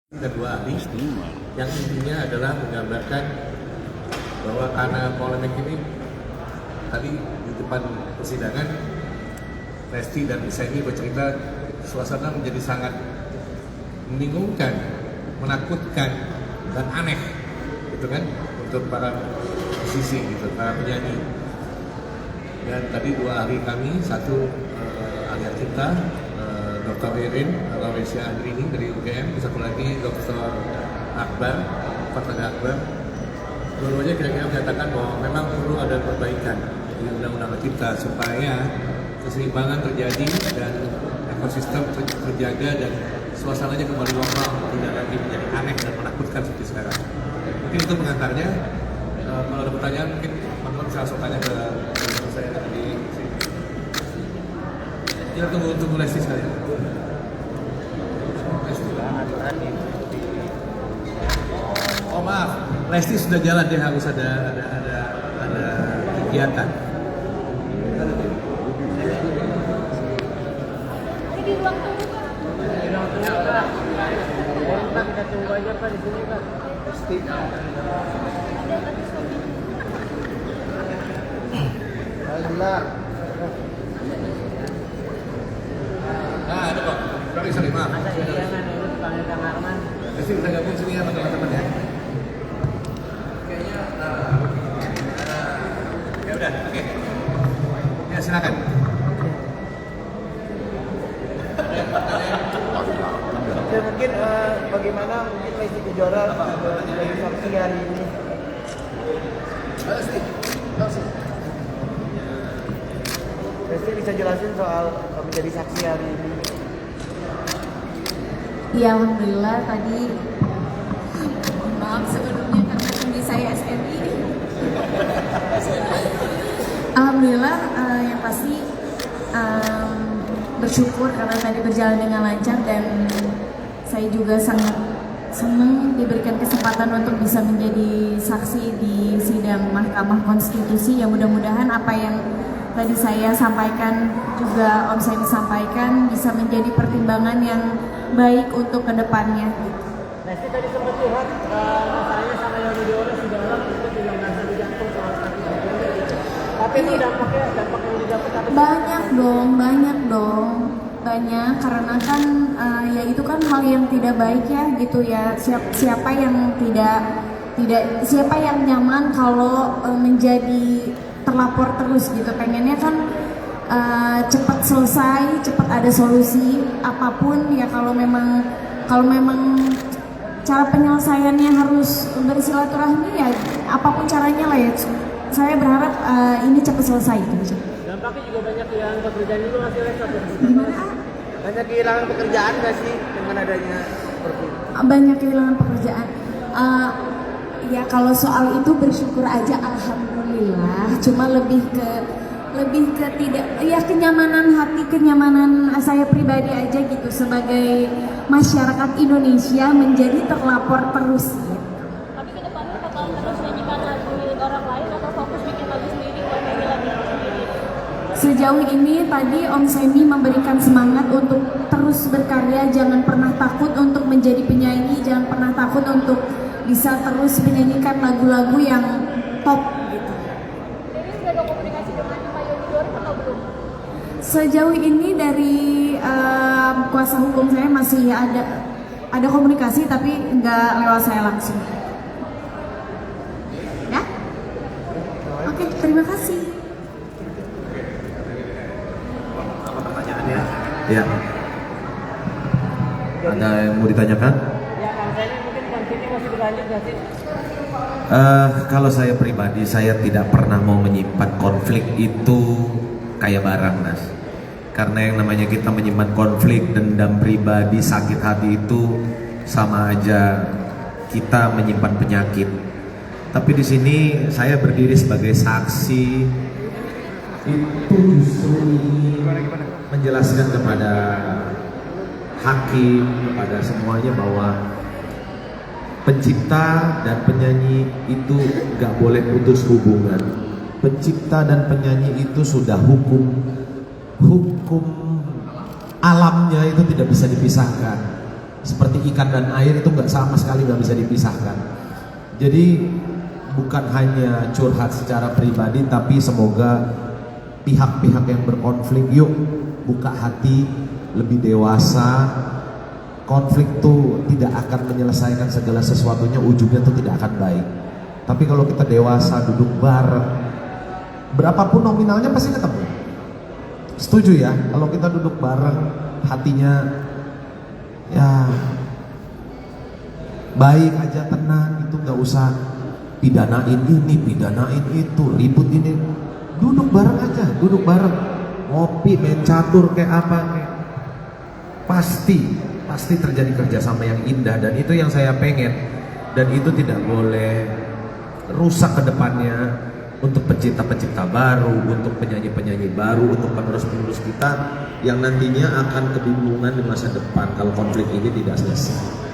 Ada dua ahli yang intinya adalah menggambarkan bahwa karena polemik ini tadi di depan persidangan Resti dan Iseni bercerita suasana menjadi sangat membingungkan, menakutkan dan aneh gitu kan untuk para musisi gitu, para penyanyi. Dan tadi dua ahli kami, satu ahli kita Dr. Irin Lauresia Andrini dari UGM, satu lagi Dr. Akbar Fatanda Akbar. Dua-duanya kira-kira menyatakan bahwa memang perlu ada perbaikan di undang-undang kita supaya keseimbangan terjadi dan ekosistem terjaga dan suasananya kembali normal, tidak lagi menjadi aneh dan menakutkan seperti sekarang. Mungkin itu pengantarnya. Kalau ada pertanyaan mungkin teman-teman bisa langsung tanya ke saya di sini. Kita tunggu Lesti sekali. Oh maaf, Lesti sudah jalan, dia harus ada kegiatan. Di ruang tunggu kan? Di ruang tunggu Pak. Pak, kita tunggu aja Pak di sini Pak. Pasti. Alhamdulillah. Nah, ada Pak. Sorry, maaf. Masa iya kan urut panggil Kang Arman. Lesti bisa gabung sini ya teman-teman ya. Ya udah, oke. Ya silakan. Ya mungkin bagaimana mungkin Lesti Kejora sebagai saksi hari ini. Lesti bisa jelasin soal menjadi saksi hari ini. Ya alhamdulillah tadi maaf sebelumnya karena tinggi saya SNI. Alhamdulillah yang pasti bersyukur karena tadi berjalan dengan lancar dan saya juga sangat senang diberikan kesempatan untuk bisa menjadi saksi di sidang Mahkamah Konstitusi. Yang mudah-mudahan apa yang tadi saya sampaikan juga Om Seni sampaikan bisa menjadi pertimbangan yang baik untuk kedepannya. Lesti tadi sempat curhat masalahnya sama yang Yudhoyono sudah dalam itu juga nggak sampai jantung soal sakit. Tapi itu dampaknya yang didapat apa? Banyak dong, karena kan ya itu kan hal yang tidak baik ya gitu ya. Siapa yang siapa yang nyaman kalau menjadi terlapor terus gitu, pengennya kan cepat selesai, cepat ada solusi apapun ya. Kalau memang cara penyelesaiannya harus bersilaturahmi ya apapun caranya lah ya. Saya berharap ini cepat selesai gitu. Dampaknya juga banyak kehilangan pekerjaan itu masih Lesti. Gimana? Banyak kehilangan pekerjaan nggak sih dengan adanya seperti itu? Banyak kehilangan pekerjaan. Ya kalau soal itu bersyukur aja alhamdulillah. Cuma lebih ke tidak ya kenyamanan hati, kenyamanan saya pribadi aja gitu sebagai masyarakat Indonesia menjadi terlapor terus gitu. Tapi ke depannya bakal terus nyanyikan lagu milik orang lain atau fokus bikin lagu sendiri buat nyanyi lagu sendiri? Sejauh ini tadi Om Seni memberikan semangat untuk terus berkarya, jangan pernah takut untuk menjadi penyanyi, jangan pernah takut untuk bisa terus menyanyikan lagu-lagu yang top gitu. Jadi udah ada komunikasi dengan Pak Yudhoyono atau belum? Sejauh ini dari kuasa hukum saya masih ada komunikasi tapi nggak lewat saya langsung. Ya? Oke, terima kasih. Apa pertanyaannya? Ya. Ada yang mau ditanyakan? Ya Kang Seni mungkin konfliknya masih berlanjut nggak sih? Kalau saya pribadi, saya tidak pernah mau menyimpan konflik itu kayak barang, Mas. Karena yang namanya kita menyimpan konflik, dendam pribadi, sakit hati itu sama aja kita menyimpan penyakit. Tapi di sini saya berdiri sebagai saksi itu justru menjelaskan kepada hakim, kepada semuanya bahwa pencipta dan penyanyi itu gak boleh putus hubungan. Pencipta dan penyanyi itu sudah hukum alamnya itu tidak bisa dipisahkan. seperti ikan dan air itu nggak sama sekali, nggak bisa dipisahkan. Jadi bukan hanya curhat secara pribadi, tapi semoga pihak-pihak yang berkonflik yuk buka hati, lebih dewasa. Konflik tuh tidak akan menyelesaikan segala sesuatunya, ujungnya tuh tidak akan baik. Tapi kalau kita dewasa, duduk bareng, berapapun nominalnya pasti ketemu. Setuju ya? Kalau kita duduk bareng, hatinya ya baik aja, tenang, itu nggak usah pidanain ini, pidanain itu, ribut ini. Duduk bareng aja, duduk bareng, ngopi, main catur kayak apa kayak. Pasti terjadi kerjasama yang indah, dan itu yang saya pengen, dan itu tidak boleh rusak ke depannya untuk pencipta-pencipta baru, untuk penyanyi-penyanyi baru, untuk penerus-penerus kita yang nantinya akan kebingungan di masa depan kalau konflik ini tidak selesai.